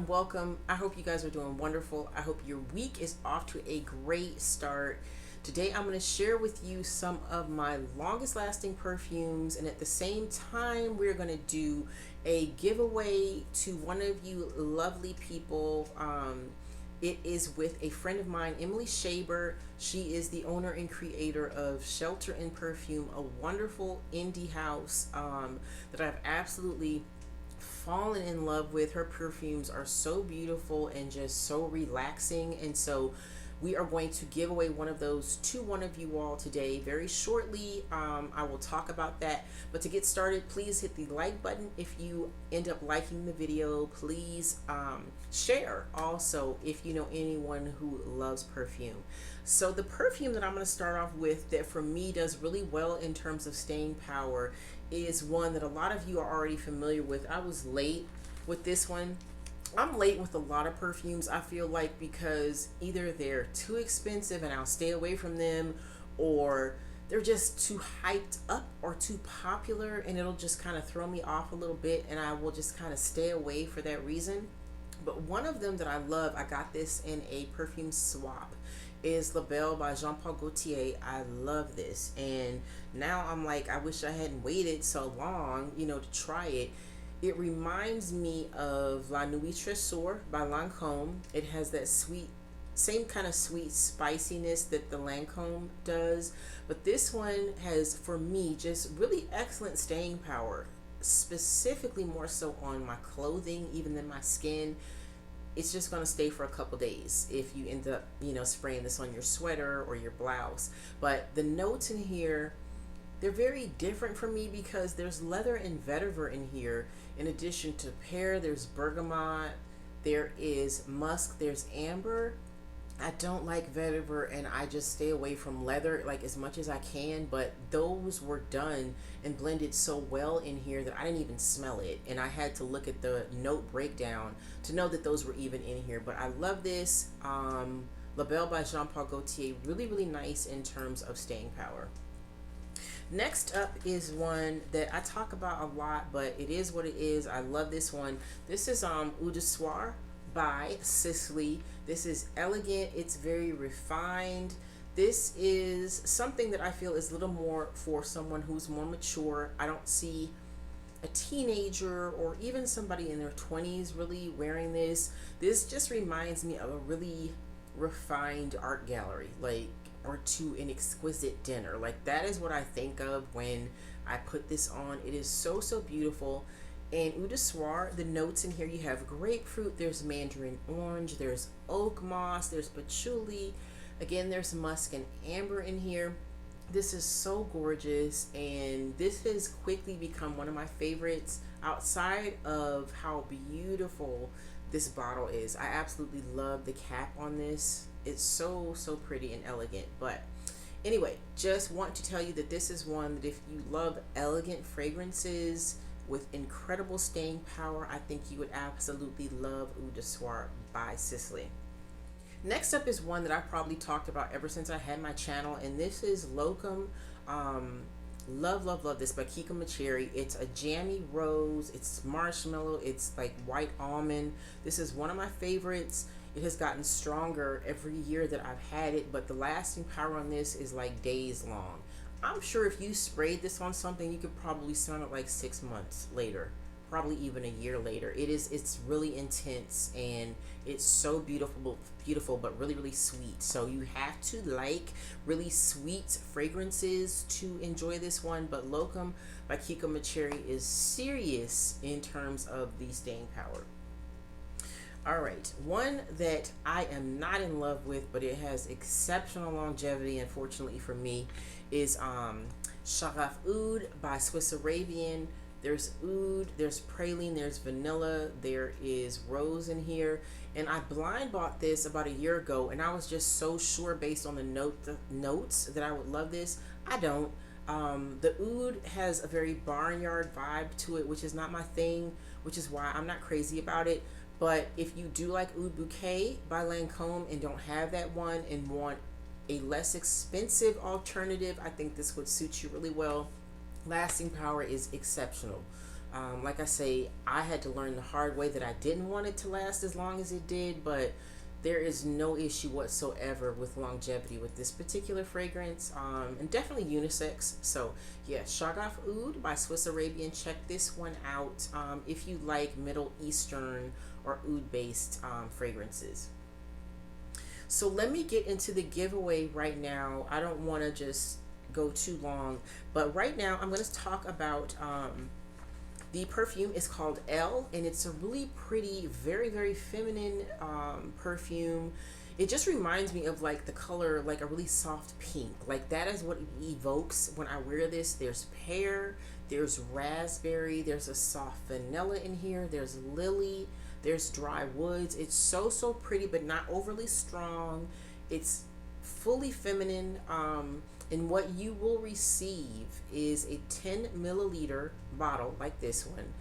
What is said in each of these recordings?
welcome. I hope you guys are doing wonderful. I hope your week is off to a great start. Today I'm going to share with you some of my longest lasting perfumes, and at the same time we're going to do a giveaway to one of you lovely people. It is with a friend of mine, Emily Shaber. She is the owner and creator of Shelter and Perfume, a wonderful indie house that I've absolutely fallen in love with. Her perfumes are so beautiful and just so relaxing, and so we are going to give away one of those to one of you all today very shortly. I will talk about that, but to get started, please hit the like button if you end up liking the video. Please share also if you know anyone who loves perfume. So the perfume that I'm going to start off with that for me does really well in terms of staying power is one that a lot of you are already familiar with. I was late with this one. I'm late with a lot of perfumes, I feel like, because either they're too expensive and I'll stay away from them, or they're just too hyped up or too popular and it'll just kind of throw me off a little bit, and I will just kind of stay away for that reason. But one of them that I love, I got this in a perfume swap, is La Belle by Jean Paul Gaultier. I love this, and now I'm like, I wish I hadn't waited so long, to try it. It reminds me of La Nuit Trésor by Lancôme. It has that sweet, same kind of sweet spiciness that the Lancôme does, but this one has, for me, just really excellent staying power, specifically more so on my clothing even than my skin. It's just going to stay for a couple days if you end up, spraying this on your sweater or your blouse. But the notes in here, they're very different for me because there's leather and vetiver in here. In addition to pear, there's bergamot, there is musk, there's amber. I don't like vetiver, and I just stay away from leather like as much as I can, but those were done and blended so well in here that I didn't even smell it, and I had to look at the note breakdown to know that those were even in here. But I love this. La Belle by Jean Paul Gaultier, really, really nice in terms of staying power. Next up is one that I talk about a lot, but it is what it is. I love this one. This is Eau de Soir by Sisley. This is elegant. It's very refined. This is something that I feel is a little more for someone who's more mature. I don't see a teenager or even somebody in their 20s really wearing this. This just reminds me of a really refined art gallery, or to an exquisite dinner. Like, that is what I think of when I put this on. It is so, so beautiful. And Eau de Soir, the notes in here, you have grapefruit, there's mandarin orange, there's oak moss, there's patchouli. Again, there's musk and amber in here. This is so gorgeous, and this has quickly become one of my favorites outside of how beautiful this bottle is. I absolutely love the cap on this. It's so, so pretty and elegant. But anyway, just want to tell you that this is one that if you love elegant fragrances with incredible staying power, I think you would absolutely love Eau de Soir by Sisley. Next up is one that I've probably talked about ever since I had my channel, and this is Locum. Love, love, love this by Kiko Macheri. It's a jammy rose, it's marshmallow, it's like white almond. This is one of my favorites. It has gotten stronger every year that I've had it, but the lasting power on this is like days long. I'm sure if you sprayed this on something, you could probably smell it like 6 months later, probably even a year later. It's really intense, and it's so beautiful, but really, really sweet. So you have to like really sweet fragrances to enjoy this one. But Locum by Kiko Macheri is serious in terms of the staying power. All right, one that I am not in love with, but it has exceptional longevity, unfortunately for me, is Sharaf Oud by Swiss Arabian. There's oud, there's praline, there's vanilla, there is rose in here. And I blind bought this about a year ago, and I was just so sure based on the notes that I would love this. I don't. The oud has a very barnyard vibe to it, which is not my thing, which is why I'm not crazy about it. But if you do like Oud Bouquet by Lancôme and don't have that one and want a less expensive alternative, I think this would suit you really well. Lasting power is exceptional. Like I say, I had to learn the hard way that I didn't want it to last as long as it did, but there is no issue whatsoever with longevity with this particular fragrance, and definitely unisex. So yeah, Shagaf Oud by Swiss Arabian. Check this one out if you like Middle Eastern or oud based fragrances. So let me get into the giveaway right now. I don't want to just go too long, but right now I'm going to talk about the perfume is called Elle, and it's a really pretty, very, very feminine perfume. It just reminds me of like the color, like a really soft pink. Like that is what it evokes when I wear this. There's pear, there's raspberry, there's a soft vanilla in here, there's lily, there's dry woods. It's so, so pretty, but not overly strong. It's fully feminine. And what you will receive is a 10 milliliter bottle like this one.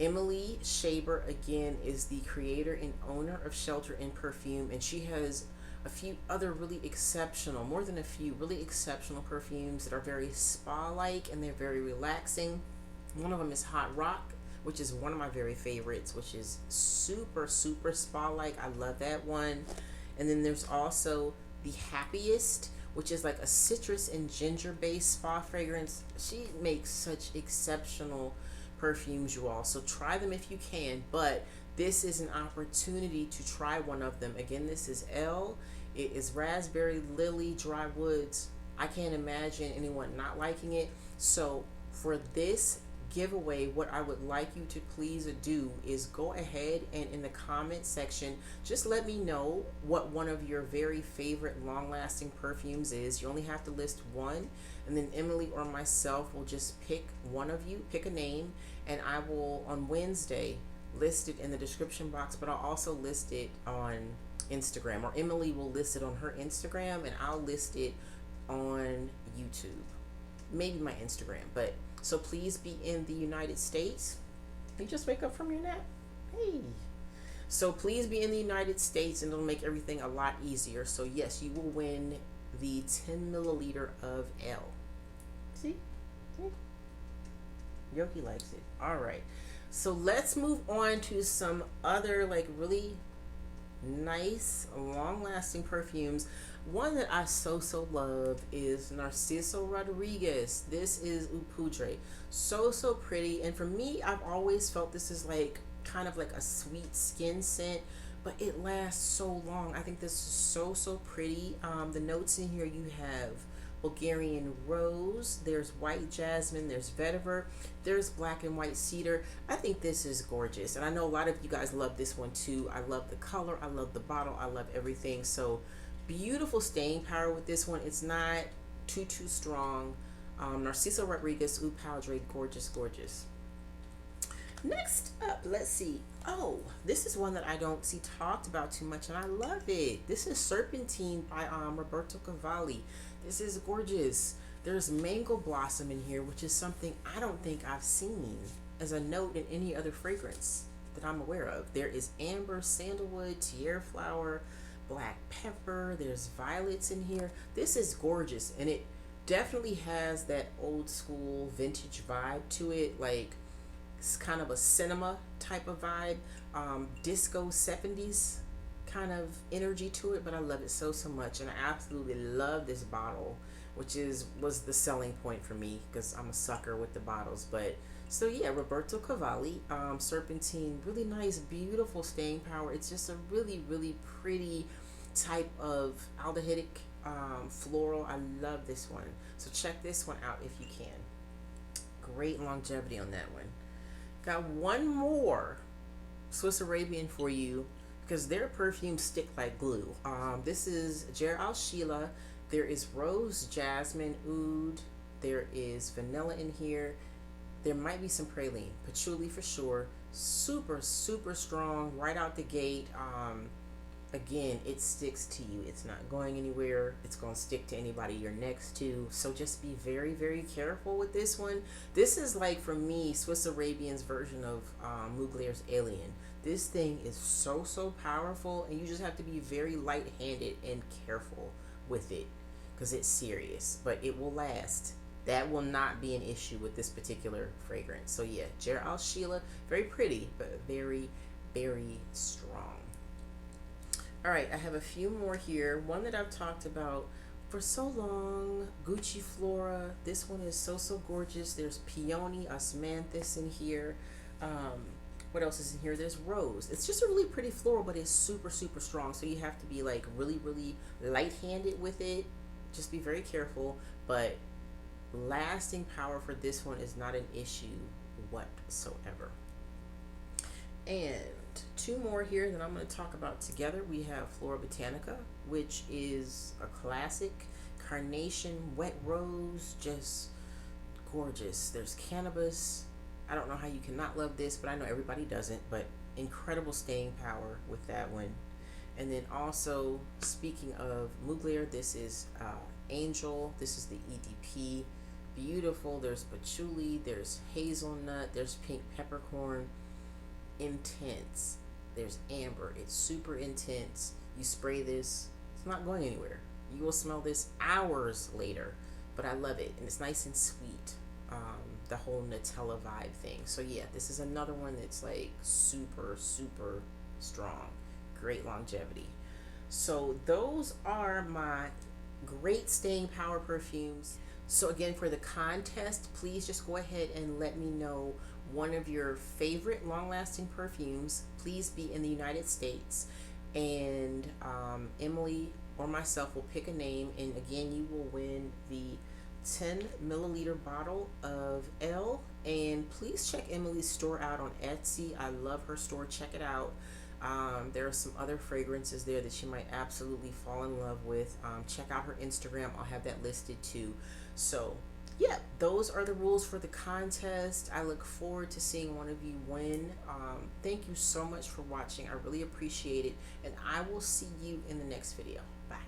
Emily Shaber, again, is the creator and owner of Shelter and Perfume, and she has a few other really exceptional, more than a few, really exceptional perfumes that are very spa-like and they're very relaxing. One of them is Hot Rock, which is one of my very favorites, which is super, super spa-like. I love that one. And then there's also the Happiest, which is like a citrus and ginger based spa fragrance. She makes such exceptional perfumes, you all. So try them if you can, but this is an opportunity to try one of them. Again, this is Elle. It is raspberry, lily, dry woods. I can't imagine anyone not liking it. So for this giveaway, what I would like you to please do is go ahead and in the comment section just let me know what one of your very favorite long-lasting perfumes is. You only have to list one, and then Emily or myself will just pick one of you, pick a name, and I will on Wednesday list it in the description box, but I'll also list it on Instagram, or Emily will list it on her Instagram and I'll list it on YouTube, maybe my Instagram. But so please be in the United States. You just wake up from your nap. Hey. So please be in the United States and it'll make everything a lot easier. So yes, you will win the 10 milliliter of Elle. See? Yoki likes it. All right. So let's move on to some other like really nice, long-lasting perfumes. One that I so love is Narciso Rodriguez. This is Eau Poudre. So pretty, and for me, I've always felt this is like kind of like a sweet skin scent, but it lasts so long. I think this is so pretty. The notes in here, you have Bulgarian rose, there's white jasmine, there's vetiver, there's black and white cedar. I think this is gorgeous, and I know a lot of you guys love this one too. I love the color, I love the bottle, I love everything. So beautiful staying power with this one. It's not too strong. Narciso Rodriguez Eau Poudre, gorgeous. Next up, let's see. Oh, this is one that I don't see talked about too much, and I love it. This is Serpentine by Roberto Cavalli. This is gorgeous. There's mango blossom in here, which is something I don't think I've seen as a note in any other fragrance that I'm aware of. There is amber, sandalwood, tiare flower, black pepper, there's violets in here. This is gorgeous, and it definitely has that old school vintage vibe to it. Like it's kind of a cinema type of vibe, disco 70s kind of energy to it, but I love it so much, and I absolutely love this bottle, which was the selling point for me because I'm a sucker with the bottles. But so yeah, Roberto Cavalli, Serpentine, really nice, beautiful staying power. It's just a really pretty type of aldehydic floral. I love this one, so check this one out if you can. Great longevity on that one. Got one more Swiss Arabian for you because their perfumes stick like glue. This is Jer Al Sheila. There is rose, jasmine, oud. There is vanilla in here. There might be some praline, patchouli for sure. Super strong right out the gate. Again, it sticks to you. It's not going anywhere. It's going to stick to anybody you're next to. So just be very careful with this one. This is like, for me, Swiss Arabian's version of Muglier's Alien. This thing is so powerful, and you just have to be very light-handed and careful with it because it's serious, but it will last. that will not be an issue with this particular fragrance. So yeah, Jer Sheila, very pretty, but very, very strong. All right, I have a few more here. One that I've talked about for so long, Gucci Flora. This one is so, so gorgeous. There's peony, osmanthus in here. What else is in here? There's rose. It's just a really pretty floral, but it's super, super strong. So you have to be like really, really light-handed with it. Just be very careful. But lasting power for this one is not an issue whatsoever. And two more here that I'm going to talk about together. We have Flora Botanica, which is a classic carnation wet rose, just gorgeous. There's cannabis. I don't know how you cannot love this, but I know everybody doesn't, but incredible staying power with that one. And then also, speaking of Mugler, this is Angel. This is the EDP. Beautiful. There's patchouli, there's hazelnut, there's pink peppercorn. Intense. There's amber. It's super intense. You spray this, it's not going anywhere. You will smell this hours later, but I love it, and it's nice and sweet. The whole Nutella vibe thing. So yeah, this is another one that's like super, super strong. Great longevity. So those are my great staying power perfumes. So again, for the contest, please just go ahead and let me know one of your favorite long-lasting perfumes. Please be in the United States, and Emily or myself will pick a name, and again, you will win the 10 milliliter bottle of L. And please check Emily's store out on Etsy. I love her store. Check it out. There are some other fragrances there that you might absolutely fall in love with. Check out her Instagram. I'll have that listed too. So yeah, those are the rules for the contest. I look forward to seeing one of you win. Thank you so much for watching. I really appreciate it, and I will see you in the next video. Bye.